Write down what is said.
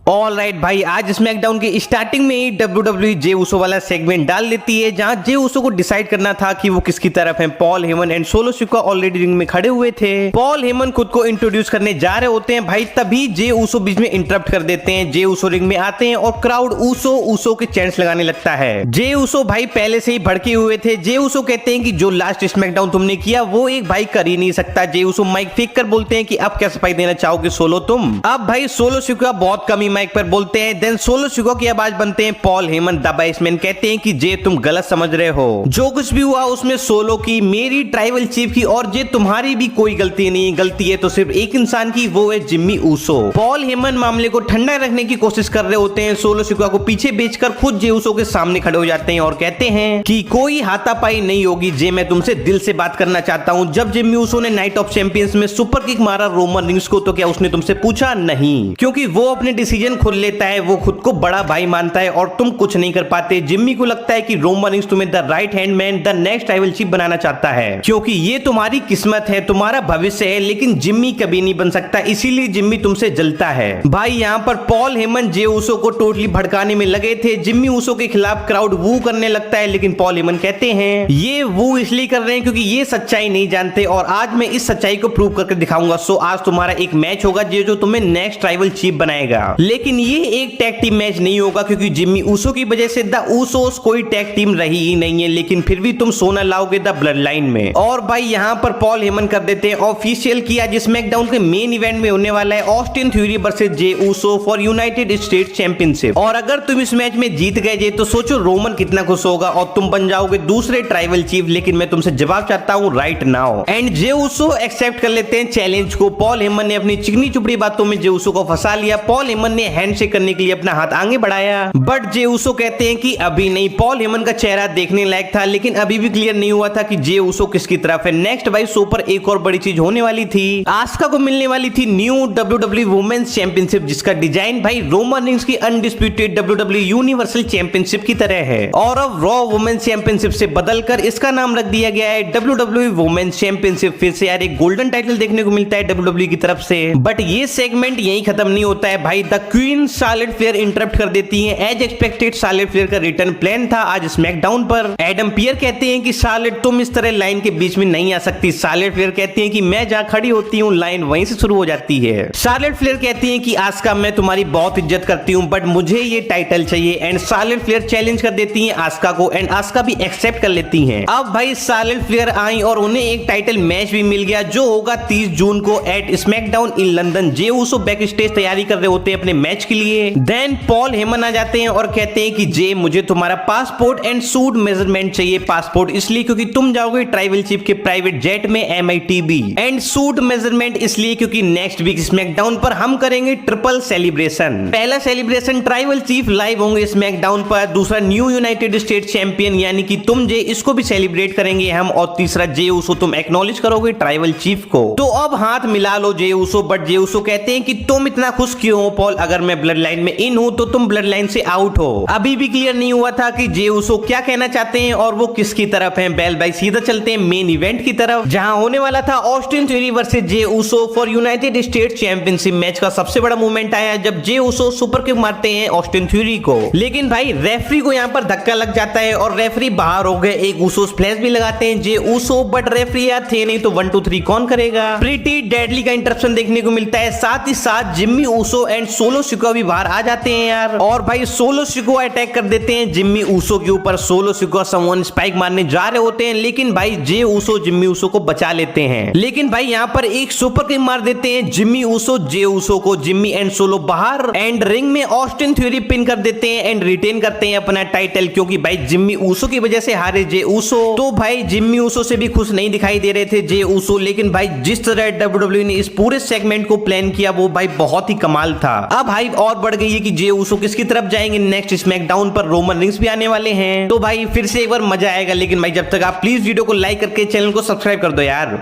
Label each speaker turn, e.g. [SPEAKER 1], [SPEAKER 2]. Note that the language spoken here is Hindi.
[SPEAKER 1] ऑल राइट भाई, आज स्मैकडाउन की स्टार्टिंग में ही WWE जे उसो वाला सेगमेंट डाल देती है, जहां जे उसो को डिसाइड करना था कि वो किसकी तरफ है। Paul Heyman and solo Sikoa already ring में खड़े हुए थे। पॉल हेमन खुद को इंट्रोड्यूस करने जा रहे होते हैं भाई, तभी जे उसो बीच में इंटरप्ट कर देते हैं। जे उसो रिंग में आते हैं और क्राउड उसो के चैंट्स लगाने लगता है। जे उसो भाई पहले से ही भड़के हुए थे। जे उसो कहते हैं कि जो लास्ट स्मैकडाउन तुमने किया वो एक भाई कर ही नहीं सकता। जे उसो माइक फेंक कर बोलते हैं कि अब क्या सफाई देना चाहोगे सोलो तुम। अब भाई सोलो सिकोआ बहुत कम ही माइक पर बोलते हैं। देन सोलो सिकोआ की आवाज बनते हैं पॉल हेमन द बाइसमैन, कहते हैं कि जे तुम गलत समझ रहे हो। जो कुछ भी हुआ उसमें सोलो की, मेरी ट्राइबल चीफ की और जे तुम्हारी भी कोई गलती नहीं है। गलती है तो सिर्फ एक इंसान की, वो है जिम्मी ऊसो। पॉल हेमन मामले को ठंडा रखने की कोशिश कर रहे होते हैं। सोलो सिकोआ को पीछे बेचकर खुद जे ऊसो के सामने खड़े हो जाते हैं और कहते हैं कि कोई हाथापाई नहीं होगी जे, मैं तुमसे दिल से बात करना चाहता हूं। जब जिम्मी ऊसो ने नाइट ऑफ चैंपियंस में सुपर किक मारा रोमन रिंग्स को, तो क्या उसने तुमसे पूछा? नहीं, क्योंकि वो अपने डिसीजन खुद लेता है। वो खुद को बड़ा भाई मानता है और तुम कुछ नहीं कर पाते। जिम्मी को लगता है कि रोमन रिंग्स तुम्हें the right hand man, the next tribal chief बनाना चाहता है, क्योंकि ये तुम्हारी किस्मत है, तुम्हारा भविष्य है। लेकिन जिम्मी कभी नहीं बन सकता, इसीलिए जिम्मी तुमसे जलता है। भाई यहाँ पर पॉल हेमन जे ऊसो को टोटली भड़काने में लगे थे। जिम्मी ऊसो के खिलाफ क्राउड वू करने लगता है, लेकिन पॉल हेमन कहते हैं ये वू इसलिए कर रहे हैं क्योंकि ये सच्चाई नहीं जानते और आज मैं इस सच्चाई को प्रूव करके दिखाऊंगा। सो आज तुम्हारा एक मैच होगा जो तुम्हें नेक्स्ट ट्राइबल चीफ बनाएगा। लेकिन ये एक टैग टीम मैच नहीं होगा, क्योंकि जिम्मी ऊसो की वजह से द ऊसोस कोई टैग टीम रही ही नहीं है। लेकिन फिर भी तुम सोना लाओगे द ब्लड लाइन में। और भाई यहाँ पर पॉल हेमन कर देते हैं ऑफिशियल कि आज स्मैकडाउन के मेन इवेंट में होने वाला है Austin theory versus Jey Uso for United states championship. और अगर तुम इस मैच में जीत गए जे, तो सोचो रोमन कितना खुश होगा और तुम बन जाओगे दूसरे ट्राइबल चीफ। लेकिन मैं तुमसे जवाब चाहता हूँ right now. And Jey Uso accept कर लेते हैं चैलेंज को। पॉल हेमन ने अपनी चिकनी चुपड़ी बातों में जे ऊसो को फंसा लिया। पॉल हेमन ने हैंडशेक करने के लिए अपना हाथ आगे बढ़ाया, बट जे ऊसो कहते हैं कि अभी नहीं। पॉल हेमन का चेहरा देखने लायक था, लेकिन अभी भी क्लियर नहीं हुआ था कि जे ऊसो किसकी तरफ है। नेक्स्ट भाई शो पर एक और बड़ी चीज होने वाली थी। आस्का को मिलने वाली थी न्यू WWE वुमेन्स चैंपियनशिप, जिसका डिजाइन भाई रोमन रिंग्स की अनडिस्प्यूटेड WWE यूनिवर्सल चैंपियनशिप की तरह है। और अब रॉ वुमेन्स चैंपियनशिप से बदलकर इसका नाम रख दिया गया है WWE वुमेन्स चैंपियनशिप। फिर से यार एक गोल्डन टाइटल देखने को मिलता है WWE की तरफ से। बट ये सेगमेंट यही खत्म नहीं होता है भाई। The queen Charlotte Flair interrupt कर देती है। एज एक्सपेक्टेड शार्लेट फ्लेयर का रिटर्न प्लान था आज स्मैकडाउन पर। एडम पियर कहते हैं कि शार्लेट तुम इस तरह लाइन के बीच में नहीं आ सकती। शार्लेट फ्लेयर कहती है कि मैं जहां खड़ी होती हूँ लाइन वहीं से शुरू हो जाती है। शार्लेट फ्लेयर कहती है कि आस्का मैं तुम्हारी बहुत इज्जत करती हूँ, बट मुझे ये टाइटल चाहिए। एंड शार्लेट फ्लेयर चैलेंज कर देती है आस्का को, एंड आस्का भी एक्सेप्ट कर लेती है। अब भाई शार्लेट फ्लेयर आई और उन्हें एक टाइटल मैच भी मिल गया, जो होगा 30 जून को at SmackDown in London. Jey Uso backstage तैयारी कर रहे होते हैं अपने मैच के लिए। देन पॉल हेमन आ जाते हैं और कहते हैं कि जे मुझे तुम्हारा पासपोर्ट एंड सूट मेजरमेंट चाहिए। पासपोर्ट इसलिए क्योंकि तुम जाओगे ट्राइबल चीफ के प्राइवेट जेट में MITB, एंड सूट मेजरमेंट इसलिए क्योंकि नेक्स्ट वीक स्मैकडाउन पर हम करेंगे ट्रिपल सेलिब्रेशन। पहला सेलिब्रेशन ट्राइबल चीफ लाइव होंगे स्मैकडाउन पर, दूसरा न्यू यूनाइटेड स्टेट्स चैंपियन यानी कि तुम जे, इसको भी सेलिब्रेट करेंगे हम, और तीसरा जे ऊसो तुम एक्नॉलेज करोगे ट्राइबल चीफ को। तो अब हाथ मिला लो Jey Uso. But Jey Uso कहते हैं कि तुम इतना खुश क्यों हो पॉल? अगर मैं ब्लड लाइन में इन हूं तो तुम ब्लड लाइन से आउट हो। अभी भी क्लियर नहीं हुआ था कि जे ऊसो क्या कहना चाहते हैं और वो किसकी तरफ हैं। बेल भाई सीधा चलते हैं मेन इवेंट की तरफ, जहां होने वाला था Austin theory versus Jey Uso for United states championship. Match का सबसे बड़ा मूवमेंट आया जब जे ऊसो सुपर किक मारते हैं ऑस्टिन थ्योरी को, लेकिन भाई रेफरी को यहाँ पर धक्का लग जाता है और रेफरी बाहर हो गए। एक ऊसो स्प्लैश भी लगाते हैं जे ऊसो, बट रेफरी यार थे नहीं, तो 1 2 3 कौन करेगा। प्रीटी डेडली का इंटरप्शन देखने को मिलता है। साथ ही साथ Jimmy Uso and solo Sikoa भी बाहर आ जाते हैं यार। और भाई सोलो सिकोआ अटैक कर देते हैं जिम्मी ऊसो के ऊपर। सोलो सिकोआ समवन स्पाइक मारने जा रहे होते हैं, लेकिन भाई जे ऊसो जिम्मी ऊसो को बचा लेते हैं। लेकिन भाई यहाँ पर एक सुपर किक मार देते हैं जिम्मी ऊसो जे ऊसो को। जिम्मी एंड सोलो बाहर, एंड रिंग में ऑस्टिन थ्योरी पिन कर देते हैं एंड रिटेन करते हैं अपना टाइटल, क्योंकि भाई जिम्मी ऊसो की वजह से हारे जे ऊसो। तो भाई जिम्मी ऊसो से भी खुश नहीं दिखाई दे रहे थे जे ऊसो। लेकिन भाई जिस तरह WWE ने इस पूरे सेगमेंट को प्लान किया वो भाई बहुत ही कमाल था। अब हाइप और बढ़ गई है कि जे ऊसो किसकी तरफ जाएंगे नेक्स्ट स्मैकडाउन पर। रोमन रिंग्स भी आने वाले हैं, तो भाई फिर से एक बार मजा आएगा। लेकिन भाई जब तक आप प्लीज वीडियो को लाइक करके चैनल को सब्सक्राइब कर दो यार।